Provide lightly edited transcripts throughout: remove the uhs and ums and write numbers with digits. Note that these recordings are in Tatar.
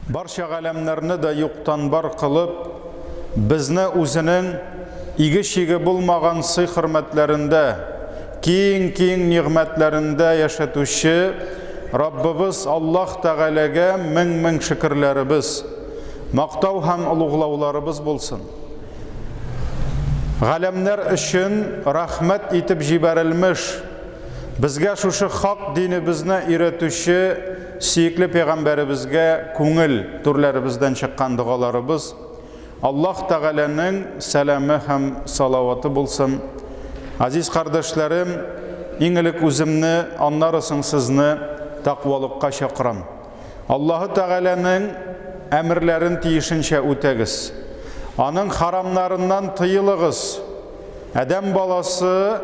Barcha галәмнәрне дә юктан бар кылып, безне үзенең иге-шиге булмаган сый-хөрмәтләрендә, киң нигъмәтләрендә яшәтүче Раббыбыз Аллаһ Тәгаләгә мең шөкерләребез, мактау һәм улуглауларыбыз булсын. Галәмнәр өчен рәхмәт итеп җибәрелмеш, безгә шушы хак динебезне өйрәтүче сөекле пәйгамбәребезгә күңел түрләребездән чыккан дугаларыбыз Аллаһ Тәгаләнең сәламе һәм салаваты булсын. Азиз кардәшләрем, иң элек үземне, аннары соң сезне тақвалыкка чакырам. Аллаһ Тәгаләнең әмерләрен тиешенчә үтәгез. Аның харамнарыннан тыелыгыз. Адәм баласы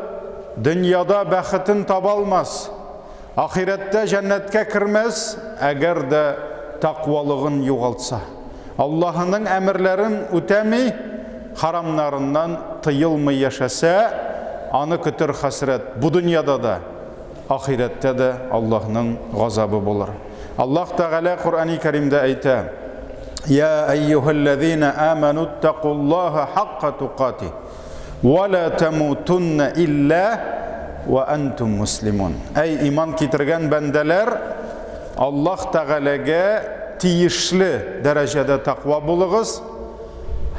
дөньяда бәхетен таба алмас, ахирәттә җәннәткә кирмәс, әгәр дә тақвалыгын югалтса. Аллаһның әмерләрен үтәми, харамнарыннан тыелмый яшәсә, аны көтер хәсрәт бу дөньяда да, ахирәттә дә Аллаһның газабы булыр. Аллаһ Тәгалә Куръан-ы Кәримдә әйтә: «Я айюхаллазина аману тақуллаха хаққа туқати, ва ла тамутунна илля ва антум муслимун». Әй иман китергән бәндәләр, Аллаһ Тәгаләгә тиешле дәрәҗәдә тақва булыгыз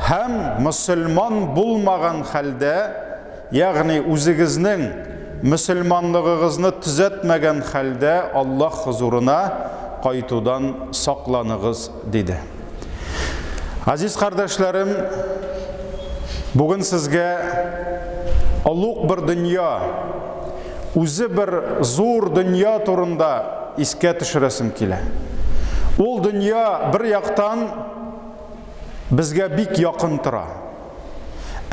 һәм мөселман булмаган хәлдә, ягъни үзегезнең мөселманлыгыгызны төзәтмәгән хәлдә Аллаһ хузурына кайтудан сакланыгыз диде. Азиз кардәшләрем, бүген сезгә олуг бер дөнья, үзе бер зур дөнья турында искә төшерәсем килә. Ул дөнья бер яктан безгә бик якын тора.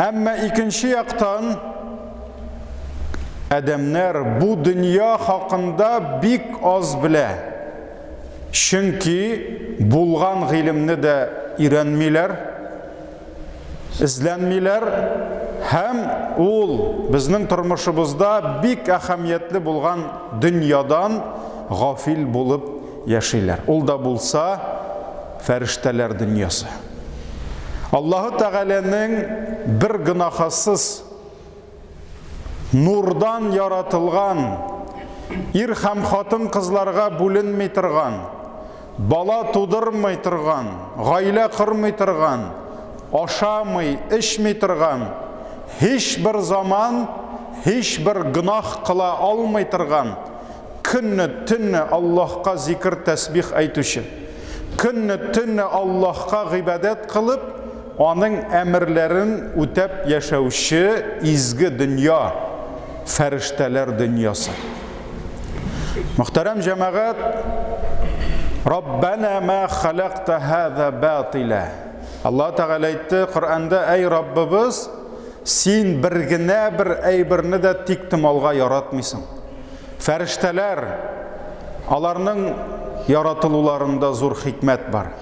Әмма икенче яктан адәмнәр бу дөнья хакында бик аз белә. Чөнки булган гыйлемне дә өйрәнмиләр, эзләнмиләр һәм ул безнең тормышыбызда бик әһәмиятле булган дөньядан гафил булып яшиләр. Ул да булса фәрештәләр дөньясы. Аллаһ Тәгаләнең бер гынахасыз нурдан яратылган, ир һәм хатын кызларга бүленми торган, бала тудырмый торган, гаилә кырмый торган, ашамый, эчми торган, һичбер заман, һичбер гынах кыла алмый торган, көнне-төнне Аллаһка зикр тәсбих әйтүче, көнне-төнне Аллаһка гыйбадәт кылып, аның әмерләрен үтәп яшәүче изге дөнья, фәрештәләр дөньясы. Мөхтәрәм җәмәгать, Раббана ма халакта һаза батила. Аллаһ Тәгалә әйтте Коръәндә: "Әй Раббыбыз, син бер генә бер әйберне дә тиктималга яратмыйсың." Фәрештәләр, аларның яратылуларында зур хикмәт бар,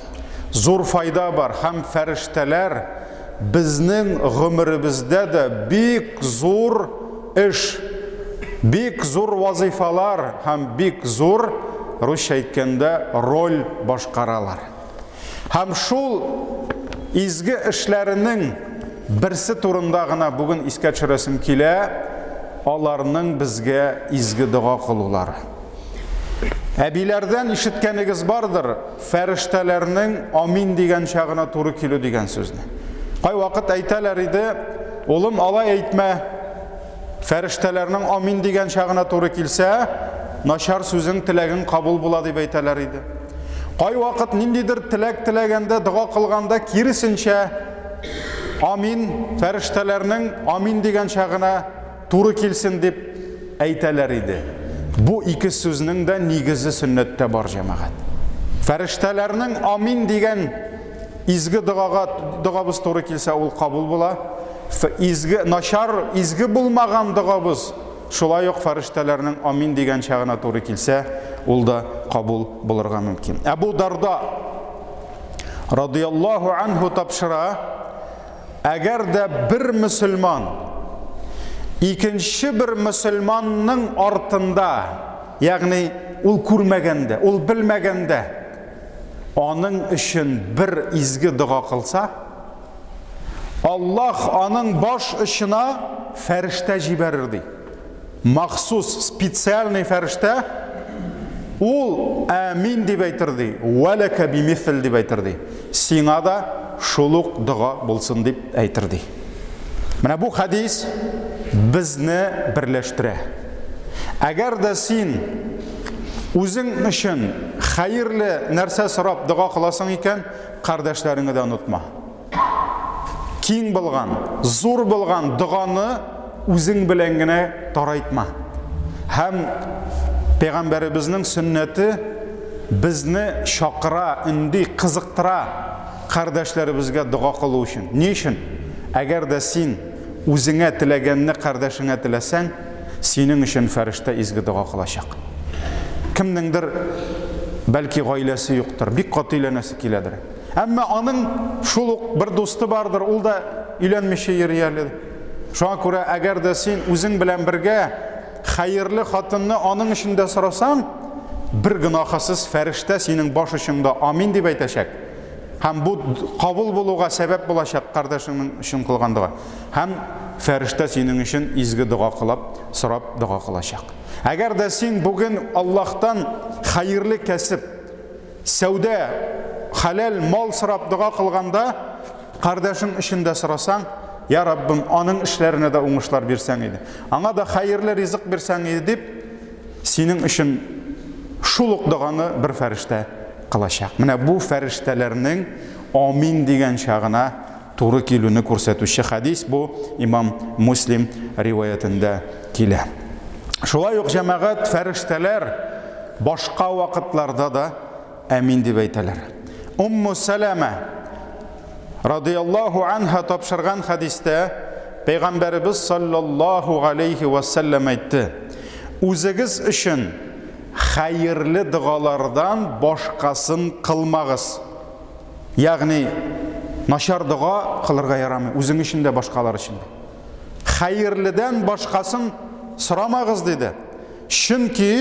зур файда бар һәм фәрештәләр безнең гомеребездә дә бик зур эш, бик зур вазифалар һәм бик зур, русча әйткәндә, роль башкаралар. Һәм шул изге эшләренең берсе турында гына бүген искә төшерәсем килә, аларның безгә изге дуга кылулары. Әбиләрдән ишеткәнегез бардыр, фәрештәләрнең амин дигән чагына туры килү дигән сүзне. Кай вакыт әйтәләр иде: "Улым, алай әйтмә. Фәрештәләрнең амин дигән чагына туры килсә, начар сүзең, теләгең кабул була" дип әйтәләр иде. Кай вакыт ниндидер теләк теләгәндә, дуга кылганда киресенчә амин, фәрештәләрнең амин дигән чагына туры килсен дип әйтәләр иде. Бу ике сүзнең дә нигезе сөннәттә бар, җәмәгать. Фәрештәләрнең амин дигән изге дугабыз туры килсә, ул кабул була. Изге начар, изге булмаган дугабыз, шулай ук фәрештәләрнең амин дигән чагына туры килсә, ул да кабул булырга мөмкин. Әбу Дарда радиллаһу анһу тапшыра: әгәр дә бер мөселман икенче бер мөселманның артында, ягъни ул күрмәгәндә, ул белмәгәндә, аның үшін бір изгі дұға қылса, Аллах аның баш ұшына фәріште жіберірді. Мақсус, специальный фәріште, ол әмин деп айтырды, «Вәләкә бимithл» деп айтырды. Сиңа да шулық дұға болсын деп айтырды. Мына бұл хадис бізні бірләштірі. Әгер де сен өзің үшін хайырлы нәрсе сұрап дұға қыласың екен, қардашларыңы да ұнытма. Кең болған, зор болған дұғаны өзің біләнгіне тарайтма. Һәм Пейғамбарыбызның сүннәті бізні шақыра, үнді, қызықтыра қардашларыбызға дұға қылу үшін. Не үшін? Әгер де сен өзіңе тілегенні қардашыңа тілесәң, сенің үшін фәріште изгі дұға қылашақ. Кімдіңдір бәлки ғайласы юқтыр, бик қаты үйленесі келедір. Әмма аның шулық бір досты бардыр, ол да үйленмеше ереледі. Шуңа күрә, әгер де сен өзің білән бірге хайырлы хатынны аның ішінде сұрасаң, бір гынахасыз фәріште сенің баш ұшыңда амин деп айташак. Һәм бұл қабыл болуға сәбәп болашақ қардашыңның үшін қылғандыға. Һәм фәріште сенің үшін изгі дұға қылап, сұрап дұға қылашақ. Әгер де сен бүгін Аллахтан хайырлы кәсіп, сәуде, халал мал сұрап дұға қылғанда, қардашың ішінде сұрасаң, «Я Раббым, аның ішлеріне де оңышлар берсәң еді. Аңа да хайырлы ризық берсәң еді» деп, сенің үшін шулық дұғаны бір фәріште қылашақ. Міне бұл фәрештелерінің амин деген шағына туры келуіні көрсетуші хадис, бұл имам Муслим риваятында келе. Шулай уқ жамағат фәрештелер башқа вақытларда да амин деп айталар. Умму Салама радиаллаху анха тапшырған хадисте Пейғамбарыбыз саллаллаху алейхи вассалам айтты: «Өзіңіз үшін хайырлы дұғалардан башқасын қылмағыз». Яғни, нашар дұға қылырға ярамай, өзің ішінде башқалар ішінде. Хайырлыдан башқасын сұрамағыз деді. Чүнки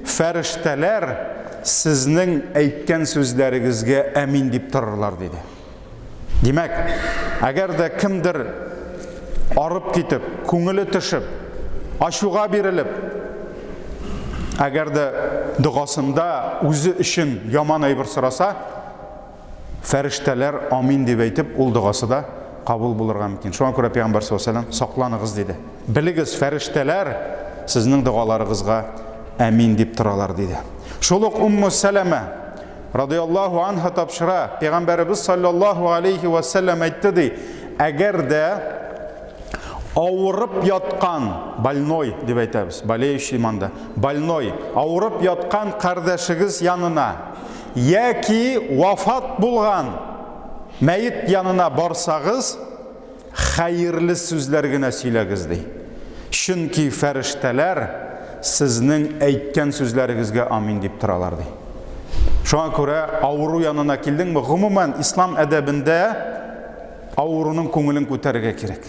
фәрештелер сіздің әйткен сөздеріңізге әмин деп тұрырлар деді. Демек, әгер де кімдір арып кетіп, көңілі түшіп, ашуға беріліп, әгер де дұғасында өзі үшін яман айбір сұраса, фәрештелер амин деп айтып, ол дұғасы да қабыл болырға мүмкін. Шуңа күрә Пейғамбар саллаллаху алейхи ва саллям сақланығыз деді. Білігіз, фәрештелер сіздің дұғаларыңызға әмин деп тұралар деді. Шолық Умму Салама радиаллаху анха тапшыра, Пейғамбарыбыз саллаллаху алейхи ва саллям айтты дей, әгер де ауырып ятқан, больной деп айтабыз, болеющий манда, больной, ауырып ятқан қардашығыз янына, яки вафат болған мәйіт янына барсағыз, хайырлы сөздергіне сөйлегіз дей. Чүнки фәрештелер сіздің әйткен сөздеріңізге амин деп тұралар дей. Шуңа күрә ауыру янына келдің бі, ғұмуман ислам әдәбінде ауырының көңілін көтерге керек.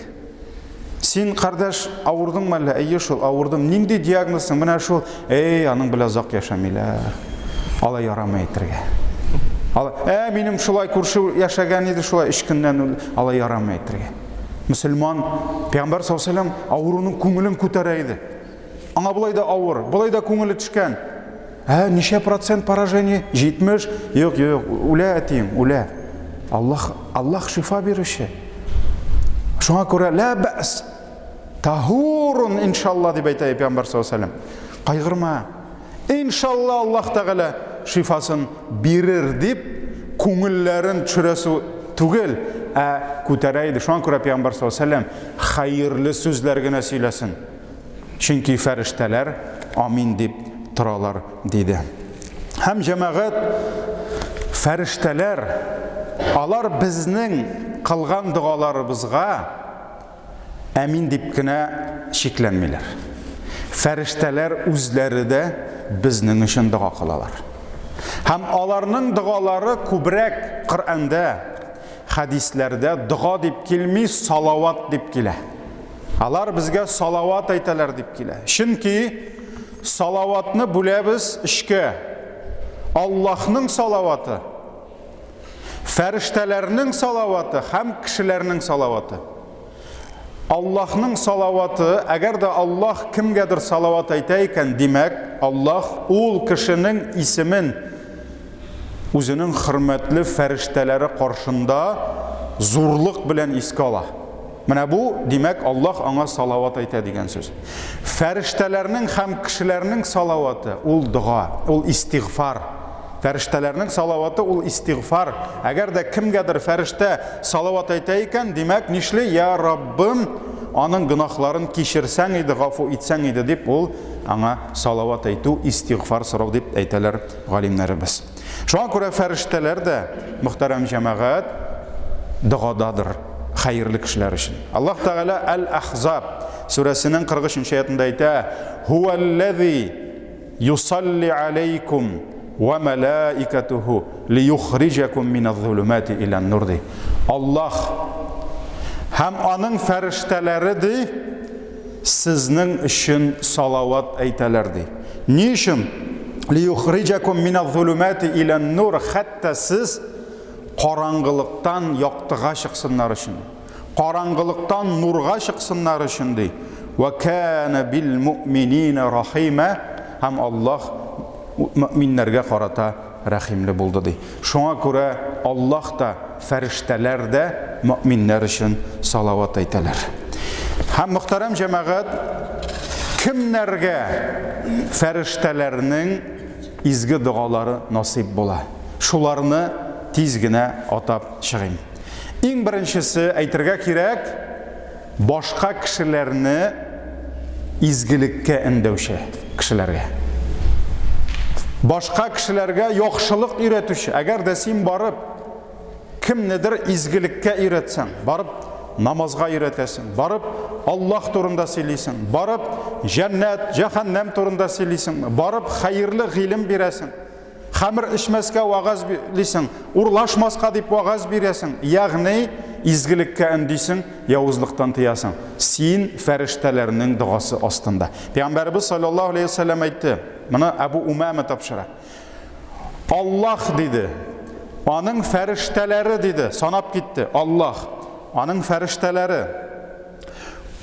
Сен қардаш ауырдың мәлі, әйе шул, ауырдым, неңде диагнозың, мына шул, аның білі зақ яшамайлы, ала ярамай етірге. Менің шулай көрші яшаған еді, шулай ішкінден ала ярамай етірге. Мұсылман, Пейғамбар саллаллаху алейхи ва саллям ауырының көңілін көтерейді. Аңа бұлай да ауыр, бұлай да көңілі түшкен. Неше процент поражение? 70? Yok, ulə eteyim, ulə. Allah şifa berişi. Şuna görə, la bəs, tahurun inşallah deyib aytayı Peyğəmbər sallallahu əleyhi və səlləm. Qayğırma. İnşallah Allah Teala şifasını verir deyib, көңілләрін çürəsi түгел, көтәрəydi. Şuna görə Peyğəmbər sallallahu əleyhi və səlləm hayırlı sözlərgənə söyləsin. Çünki fərishtələr amin deyib тұралар дейді. Һәм жамағат фәрештелер, алар біздің қылған дұғаларыбызға әмин деп кенә шекленмелер. Фәрештелер үзләре дә безнең өчен дұға кылалар. Һәм аларның дұғалары күбрәк Коръәндә, хадисләрдә дұға дип келми, салават дип килә. Алар безгә салават әйтәләр дип килә. Чөнки салаватны бүләбез ішке. Аллаһның салаваты, Фәрештәләрнең салаваты һәм кешеләрнең салаваты. Аллаһның салаваты, әгәр дә Аллаһ кемгәдер салават әйтә икән, димәк, Аллаһ ул кешенең исемен үзенең хөрмәтле фәрештәләре каршында зурлык белән искә ала. Менә бу, димәк, Аллаһ аңа салават әйтә дигән сүз. Фәрештәләрнең һәм кешеләрнең салаваты ул дуа, ул истигъфар. Фәрештәләрнең салаваты ул истигъфар. Әгәр дә кемгәдер фәрештә салават әйтә икән, димәк, нишле, я Раббым, аның гөнаһларын кичерсәң иде, гафу итсәң иде дип, ул аңа салават әйтү, истигъфар сорау дип әйтәләр галимнәребез. Шуңа күрә фәрештәләр дә, мөхтәрәм җәмәгать, дуададыр хәерле кешеләр өчен. Аллаһ Тәгалә Әл-Ахзаб сүрәсенең 43-нче аятында әйтә: "Хуаллази юсалли алейкум ва малаикатуху лиюхриджакум миназ-зулумати илан-нур". Аллаһ һәм аның фәрештәләре ди сезнең өчен салават әйтәләр ди. Ни өчен? Лиюхриджакум миназ-зулумати илан-нур, хәтта сез караңгылыктан яктыга чыксыннар өчен. Караңгылыктан нурга чыксыннар өчен ди. Ва кана бил муъминина рахима, һәм Аллаһ мөэминнәргә карата рәхимле булды ди. Шуңа күрә Аллаһ та, фәрештәләр дә мөэминнәр өчен салават әйтәләр. Һәм мөхтәрәм җәмәгать, кемнәргә фәрештәләрнең изге дуалары насип була? Шуларны тиз генә атап чыгыйм. Иң беренчесе әйтергә кирәк, башка кешеләрне изгелеккә эндәүче кешеләргә. Башка кешеләргә яхшылык өйрәтүче. Әгәр дә син барып кемнедер изгелеккә өйрәтсәң, барып намазга өйрәтәсең, барып Аллаһ турында сөйлисең, барып җәннәт, җәһәннәм турында сөйлисең, барып хәерле гыйлем бирәсең, хамыр эчмәскә вагаз бирәсең, урлашмаска дип вагаз бирәсең, ягъни изгелеккә өндисең, явызлыктан тыясың. Син фәрештәләрнең дуасы астында. Пәйгамбәрбез саллаллаһу алейхи ва саллям әйтте, моны Абу Умама тапшыра. Аллаһ диде, аның фәрештәләре диде, санап китте. Аллаһ, аның фәрештәләре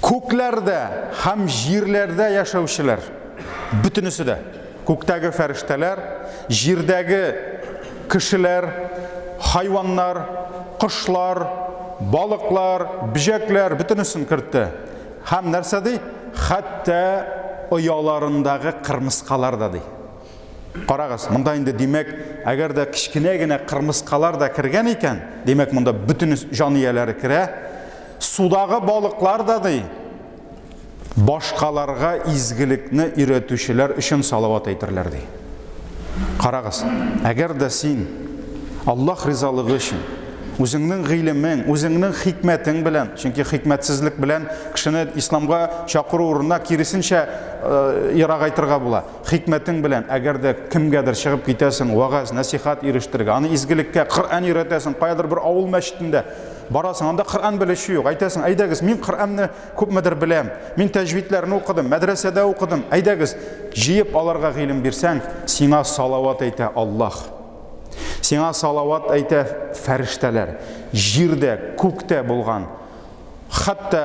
күкләрдә һәм җирләрдә яшәүчеләр, бөтенесе дә, күктәге фәрештәләр, җирдәге кешеләр, хайваннар, кошлар, балыклар, бижәкләр, бөтенесен кертте. Һәм нәрсә ди? Хәтта ояларындагы кырмыскалар да ди. Карагыз, монда инде димәк, әгәр дә кичкенә генә кырмыскалар да кергән икән, димәк монда бөтен җан ияләре керә. Судагы балыклар да ди. Башкаларга изгелекне өйрәтүчеләр өчен салават әйтерләр ди. Карагыз, әгәр дә син Аллаһ ризалыгы өчен үзеңнең гыйлемең, үзеңнең хикмәтең белән, чөнки хикмәтсезлек белән кешене исламга чакыру урынына киресенчә ярак айтырга була. Хикмәтең белән әгәр дә кемгәдер чыгып китәсең, вагаз, насихат ирештергә, аны изгелеккә, Коръан өйрәтәсең, каядыр бер авыл мәчетендә барасың, анда Коръан белешү юк. Әйтәсең, әйдәгез, мин Коръанны күпмедер беләм, мин тәҗвидләрне укыдым, мәдрәсәдә укыдым. Әйдәгез, җыеп аларга гыйлем бирсәң, сиңа салават әйтә Аллаһ. Сиңа салават әйтә фәрештәләр, җирдә, күктә булган, хәтта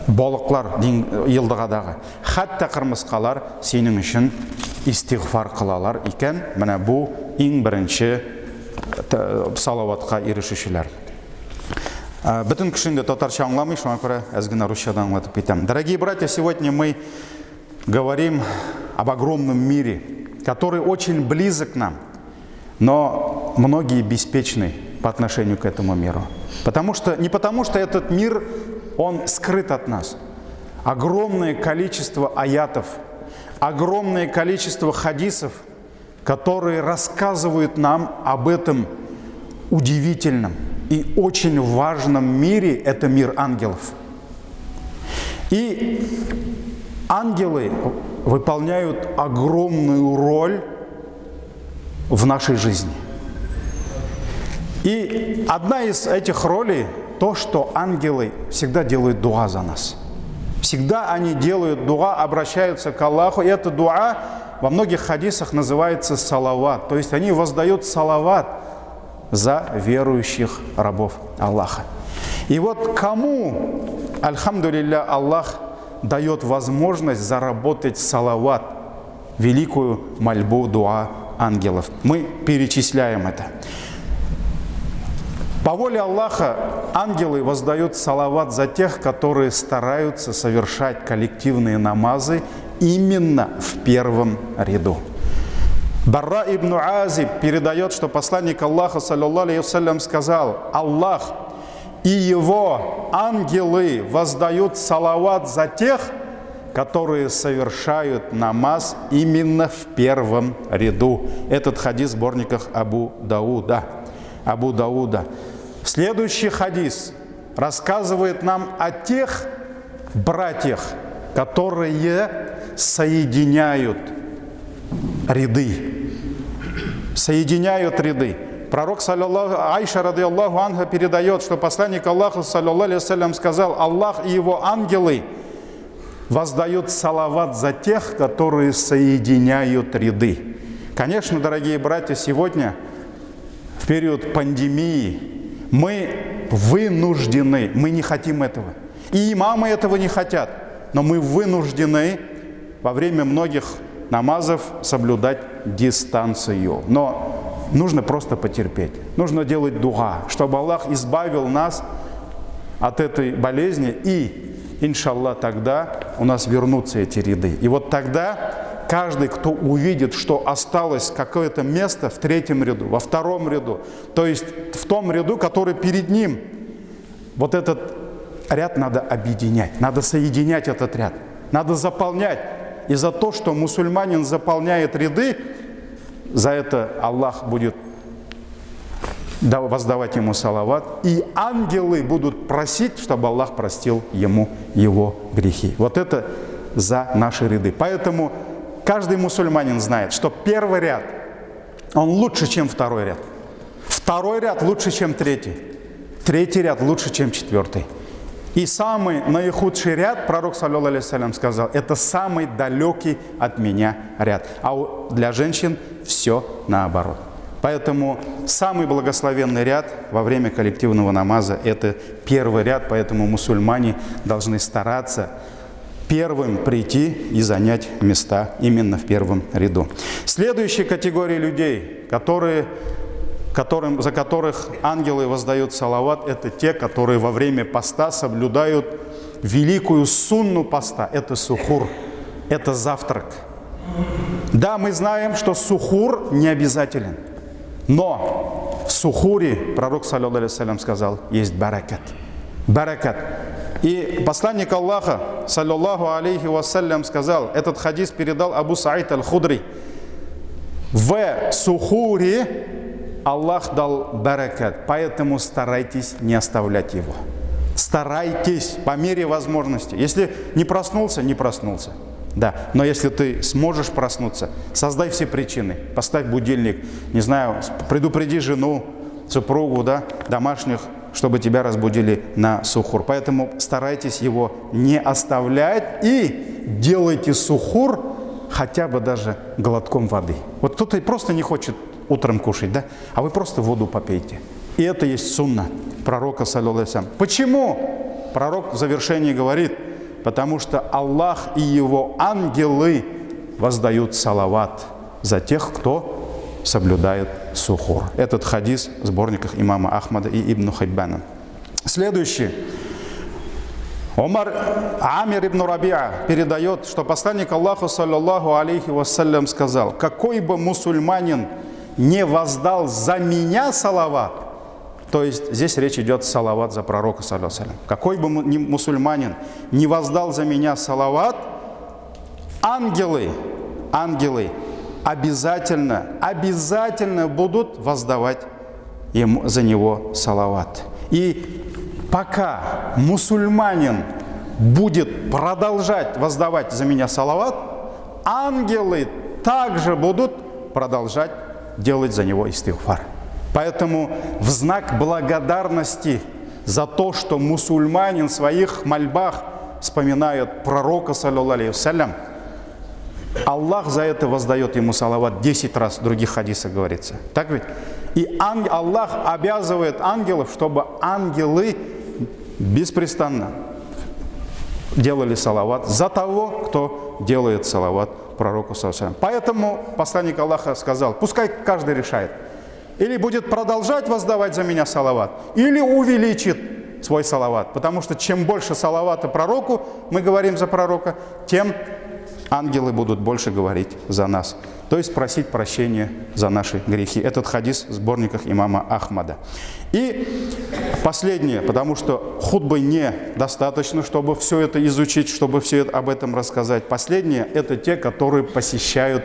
балыклар йылдыгадагы, хәтта кырмыскалар синең өчен истигъфар кылалар икән. Менә бу иң беренче салаватка ирешүчеләр. Бөтен кеше инде татарча аңламый, шуңа күрә әз генә русчадан аңлатып китәм. Дорогие братья, сегодня мы говорим об огромном мире, который очень близок к нам. Но многие беспечны по отношению к этому миру. Не потому что этот мир, он скрыт от нас. Огромное количество аятов, огромное количество хадисов, которые рассказывают нам об этом удивительном и очень важном мире, это мир ангелов. И ангелы выполняют огромную роль в нашей жизни. И одна из этих ролей то, что ангелы всегда делают дуа за нас. Всегда они делают дуа, обращаются к Аллаху. И эта дуа во многих хадисах называется салават. То есть они воздают салават за верующих рабов Аллаха. И вот кому, альхамдулилля, Аллах дает возможность заработать салават, великую мольбу, дуа ангелов. Мы перечисляем это. По воле Аллаха ангелы воздают салават за тех, которые стараются совершать коллективные намазы именно в первом ряду. Барра ибн Азиб передает, что посланник Аллаха, саллаллаху алейхи вассалям, сказал: Аллах и его ангелы воздают салават за тех, которые совершают намаз именно в первом ряду. Этот хадис в сборниках Абу Дауда. Следующий хадис рассказывает нам о тех братьях, которые соединяют ряды. Пророк, Айша, радиаллаху анха, передает, что посланник Аллаха, саллаллаху алейхи вассалям, сказал: Аллах и его ангелы воздают салават за тех, которые соединяют ряды. Конечно, дорогие братья, сегодня, в период пандемии, мы вынуждены, мы не хотим этого. И имамы этого не хотят. Но мы вынуждены во время многих намазов соблюдать дистанцию. Но нужно просто потерпеть. Нужно делать дуа, чтобы Аллах избавил нас от этой болезни. И, иншаллах, тогда у нас вернутся эти ряды. И вот тогда каждый, кто увидит, что осталось какое-то место в третьем ряду, во втором ряду, то есть в том ряду, который перед ним, вот этот ряд надо объединять, надо соединять этот ряд, надо заполнять. И за то, что мусульманин заполняет ряды, за это Аллах будет воздавать ему салават, и ангелы будут просить, чтобы Аллах простил ему его грехи. Вот это за наши ряды. Поэтому каждый мусульманин знает, что первый ряд, он лучше, чем второй ряд. Второй ряд лучше, чем третий. Третий ряд лучше, чем четвертый. И самый наихудший ряд, пророк, саллаллаху алейхи вассалям, сказал: это самый далекий от меня ряд. А для женщин все наоборот. Поэтому самый благословенный ряд во время коллективного намаза – это первый ряд. Поэтому мусульмане должны стараться первым прийти и занять места именно в первом ряду. Следующая категория людей, за которых ангелы воздают салават, это те, которые во время поста соблюдают великую сунну поста. Это сухур, это завтрак. Да, мы знаем, что сухур не обязателен, но в сухуре, пророк, саллаллаху алейхи вассалям, сказал, есть баракат. Баракат. И посланник Аллаха, саллаллаху алейхи вассалям, сказал, этот хадис передал Абу Саид аль-Худри: в сухуре Аллах дал баракат, поэтому старайтесь не оставлять его. Старайтесь по мере возможности. Если не проснулся, не проснулся. Да, но если ты сможешь проснуться, создай все причины. Поставь будильник, не знаю, предупреди жену, супругу, да, домашних, чтобы тебя разбудили на сухур. Поэтому старайтесь его не оставлять и делайте сухур хотя бы даже глотком воды. Вот кто-то просто не хочет утром кушать, да? А вы просто воду попейте. И это есть сунна пророка, саллаллаху алейхи вассалям. Почему? Пророк в завершении говорит: потому что Аллах и его ангелы воздают салават за тех, кто соблюдает сухур. Этот хадис в сборниках имама Ахмада и Ибн Хиббана. Следующий. Амир ибн Рабиа передает, что посланник Аллаха, саллаллаху алейхи вассалям, сказал: какой бы мусульманин не воздал за меня салават, то есть здесь речь идет салават за пророка, саллаллаху алейхи вассалям, какой бы мусульманин не воздал за меня салават, ангелы обязательно будут воздавать за него салават. И пока мусульманин будет продолжать воздавать за меня салават, ангелы также будут продолжать делать за него истигфар. Поэтому в знак благодарности за то, что мусульманин в своих мольбах вспоминает пророка, саллаллаху алейхи вассалям, Аллах за это воздает ему салават 10 раз, в других хадисах говорится. Так ведь? И Аллах обязывает ангелов, чтобы ангелы беспрестанно делали салават за того, кто делает салават пророку саллаллаху. Поэтому посланник Аллаха сказал: пускай каждый решает. Или будет продолжать воздавать за меня салават, или увеличит свой салават. Потому что чем больше салавата пророку, мы говорим за пророка, тем ангелы будут больше говорить за нас. То есть просить прощения за наши грехи. Этот хадис в сборниках имама Ахмада. И последнее, потому что хутбы недостаточно, чтобы все это изучить, чтобы все это, об этом рассказать. Последнее – это те, которые посещают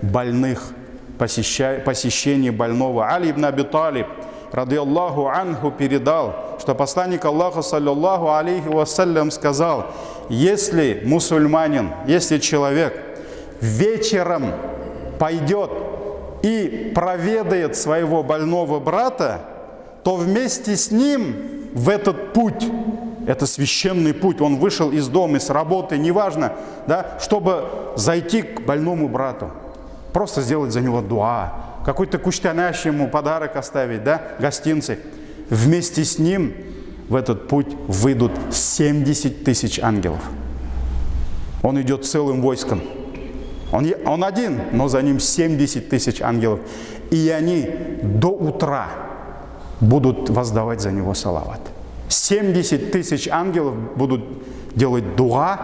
больных, посещение больного. Али ибн Аби Талиб, радийаллаху анху, передал, что посланник Аллаха, саллаллаху алейхи вассалям, сказал: если мусульманин, если человек вечером пойдет и проведает своего больного брата, то вместе с ним в этот путь, это священный путь, он вышел из дома, с работы, неважно, да, чтобы зайти к больному брату, просто сделать за него дуа, какой-то куштанящий ему подарок оставить, да, гостинцы. Вместе с ним в этот путь выйдут 70 тысяч ангелов. Он идет целым войском. Он один, но за ним 70 тысяч ангелов. И они до утра будут воздавать за него салават. 70 тысяч ангелов будут делать дуа,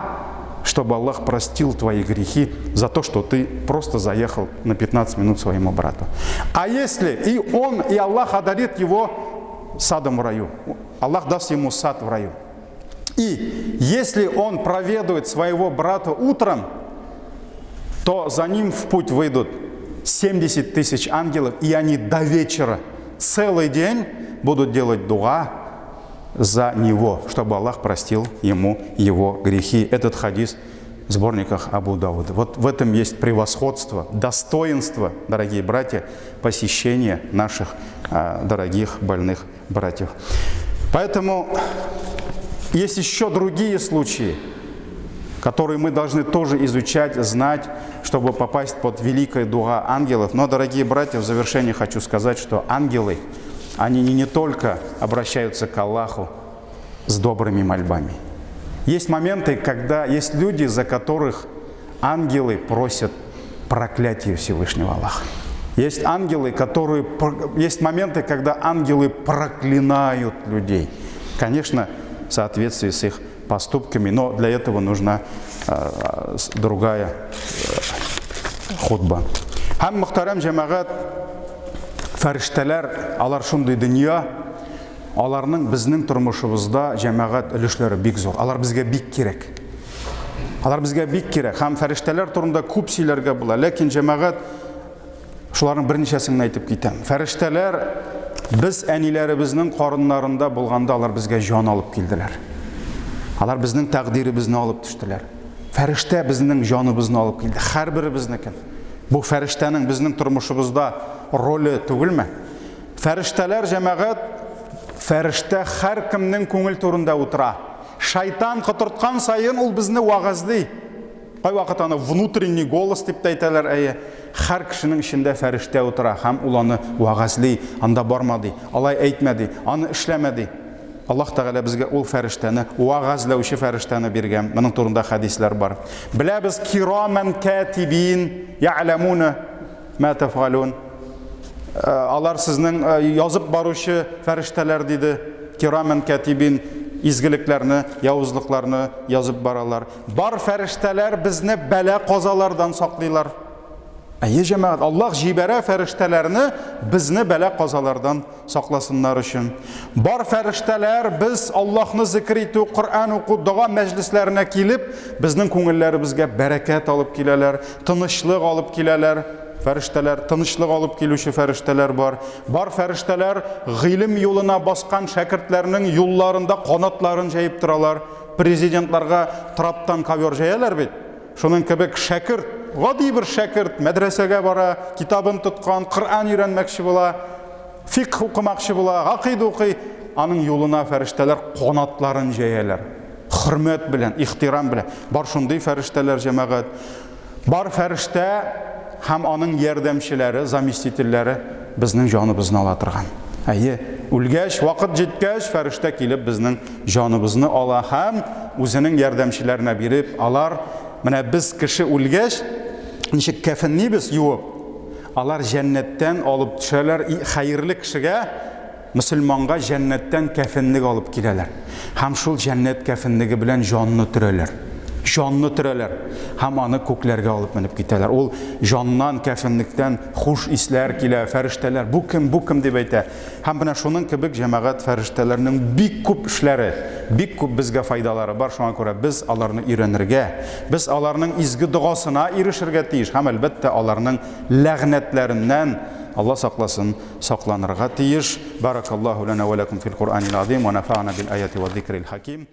чтобы Аллах простил твои грехи за то, что ты просто заехал на 15 минут своему брату. А если и Аллах одарит его садом в раю, Аллах даст ему сад в раю. И если он проведает своего брата утром, то за ним в путь выйдут 70 тысяч ангелов, и они до вечера целый день будут делать дуа за него, чтобы Аллах простил ему его грехи. Этот хадис в сборниках Абу Дауда. Вот в этом есть превосходство, достоинство, дорогие братья, посещения наших дорогих больных братьев. Поэтому есть еще другие случаи, которые мы должны тоже изучать, знать, чтобы попасть под великое дуа ангелов. Но, дорогие братья, в завершение хочу сказать, что ангелы, они не только обращаются к Аллаху с добрыми мольбами. Есть моменты, когда есть люди, за которых ангелы просят проклятие Всевышнего Аллаха. Есть моменты, когда ангелы проклинают людей. Конечно, в соответствии с их поступками, но для этого нужна другая хутба. Һәм мөхтәрәм җәмәгать, фәрештәләр, алар шундый дөнья, аларның безнең тормышыбызда җәмәгать өлешләре бик зур. Алар безгә бик кирәк. Һәм фәрештәләр турында күп сөйләргә була, ләкин җәмәгать шуларның берничәсен әйтеп китәм. Фәрештәләр без әниләребезнең карыннарында булганда алар безгә җан алып килделәр. Алар безнең тәкъдиребезне алып төштеләр. Фәрештә безнең җаныбызны алып килде. Һәрберебезнекен. Бу фәрештәнең безнең тормышыбызда роле түгелме? Фәрештәләр җәмәгать, фәрештә һәркемнең күңел турында утыра. Шайтан котырткан сайын ул безне вагызлый. Кайвакыт аны внутренний голос дип әйтәләр, һәр кешенең эчендә фәрештә утыра һәм ул аны вагызлый, анда барма ди, алай әйтмә ди, аны эшләмә ди. Аллах Тәгалә безгә ул фәрештәне, вагазлаучы фәрештәне биргән. Моның турында хадислар бар. Беләбез, кираман катибин я'ламуна ма тафалун. Алар сезнең язып баручы фәрештәләр диде. Кираман катибин изгелекләрне, явызлыкларны язып баралар. Бар фәрештәләр безне бәла казалардан саклыйлар. Җәмәгать, Аллах җибәрә фәрештәләрне безне бәла казалардан сакласыннар өчен. Бар фәрештәләр без Аллаһны зикр итү, Коръан уку, дуа мәҗлесләренә килеп, безнең күңелләребезгә бәрәкәт алып киләләр, тынычлык алып киләләр. Фәрештәләр, тынычлык алып килүче фәрештәләр бар. Бар фәрештәләр гыйлем юлына баскан шәкертләрнең юлларында канатларын җәеп торалар. Президентларга траптан ковер җәяләр бит. Шуның кебек шәкерт, гади бер шәкерт мәдрәсәгә бара, китабын тоткан, Коръан өйрәнмәкче була, фикъ укымакчы була, гакыйда укый, аның юлына фәрештәләр канатларын җәяләр. Хөрмәт белән, ихтирам белән. Бар шундый фәрештәләр җәмәгать. Бар фәрештә һәм аның ярдәмчеләре, заместительләре безнең җаныбызны ала торган. Әйе, үлгәч, вакыт җиткәч, фәрештә килеп безнең җаныбызны ала һәм үзенең ярдәмчеләренә биреп, алар менә без кеше үлгәч, ничек кәфеннибез юып, алар җәннәттән алып төшәләр, хәерле кешегә, мөселманга җәннәттән кәфенлек алып киләләр. Һәм шул җәннәт кәфенлеге белән җанны төрәләр. Җанны төрәләр һәм аны күкләргә алып менеп китәләр. Ул җаннан, кәфенлектән хуш исләр килә, фәрештәләр бу кем дип әйтә. Һәм менә шуның кебек җәмәгать фәрештәләрнең бик күп эшләре, бик күп безгә файдалары бар. Шуңа күрә без аларны өйрәнергә, без аларның изге дугасына ирешергә тиеш. Һәм әлбәттә аларның ләгънәтләреннән Allah saqlasın, saqlanırğa tiyиш. Barakallahu lana ve lekum fil Kur'anil azim ve nafa'na bil ayati ve zikril hakim.